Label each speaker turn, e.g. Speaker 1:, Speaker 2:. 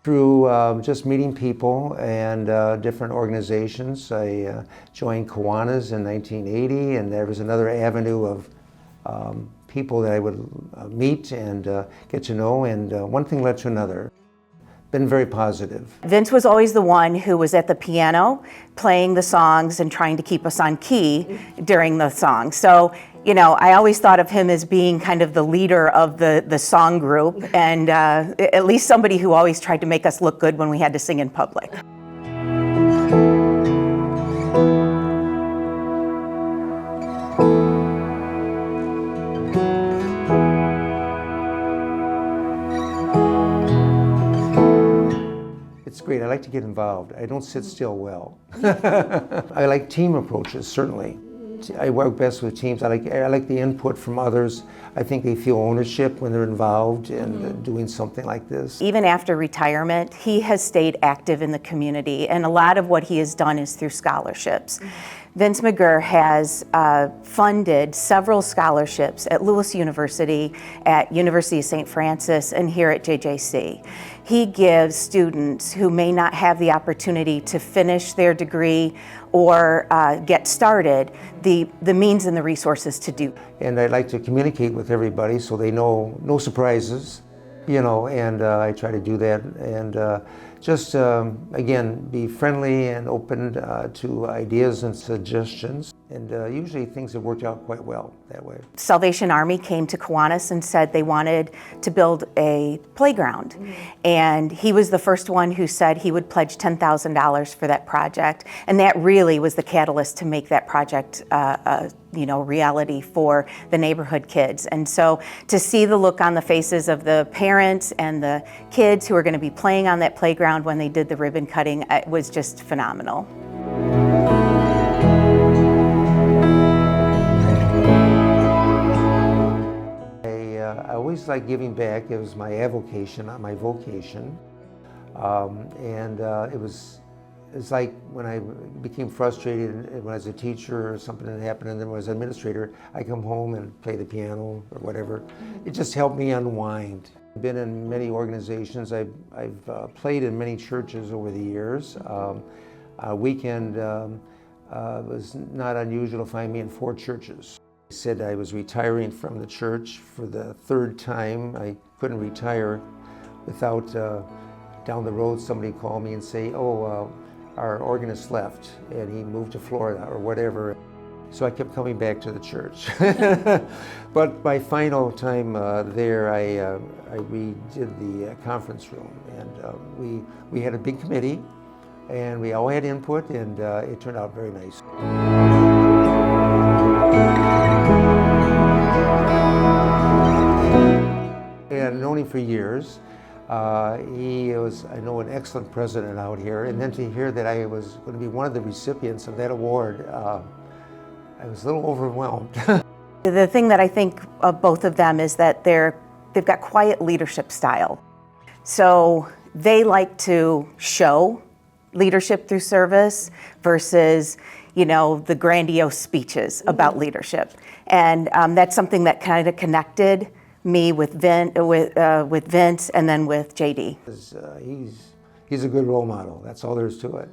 Speaker 1: Through just meeting people and different organizations. I joined Kiwanis in 1980, and there was another avenue of people that I would meet and get to know, and one thing led to another. Been very positive.
Speaker 2: Vince was always the one who was at the piano playing the songs and trying to keep us on key during the song. So, you know, I always thought of him as being kind of the leader of the song group, and at least somebody who always tried to make us look good when we had to sing in public.
Speaker 1: It's great. I like to get involved. I don't sit still well. I like team approaches, certainly. I work best with teams. I like the input from others. I think they feel ownership when they're involved in doing something like this.
Speaker 2: Even after retirement, he has stayed active in the community, and a lot of what he has done is through scholarships. Vince McGirr has funded several scholarships at Lewis University, at University of St. Francis, and here at JJC. He gives students who may not have the opportunity to finish their degree or get started the means and the resources to do.
Speaker 1: And I like to communicate with everybody so they know no surprises, you know, and I try to do that, and just again, be friendly and open to ideas and suggestions, and usually things have worked out quite well that way.
Speaker 2: Salvation Army came to Kiwanis and said they wanted to build a playground, and he was the first one who said he would pledge $10,000 for that project, and that really was the catalyst to make that project reality for the neighborhood kids. And so to see the look on the faces of the parents and the kids who are going to be playing on that playground when they did the ribbon cutting, it was just phenomenal.
Speaker 1: I always like giving back. It was my avocation, not my vocation. It's like when I became frustrated when I was a teacher or something that happened, and then when I was an administrator, I come home and play the piano or whatever. It just helped me unwind. I've been in many organizations. I've played in many churches over the years. A weekend was not unusual to find me in 4 churches. I said I was retiring from the church for the 3rd time. I couldn't retire without down the road somebody call me and say, our organist left and he moved to Florida or whatever. So I kept coming back to the church. But my final time there, I redid the conference room, and we had a big committee, and we all had input, and it turned out very nice. And I've known him for years. He was, I know, an excellent president out here, and then to hear that I was going to be one of the recipients of that award, I was a little overwhelmed.
Speaker 2: The thing that I think of both of them is that they've got quiet leadership style. So they like to show leadership through service versus, the grandiose speeches about leadership. And that's something that kind of connected me with Vince and then with JD.
Speaker 1: He's a good role model. That's all there is to it.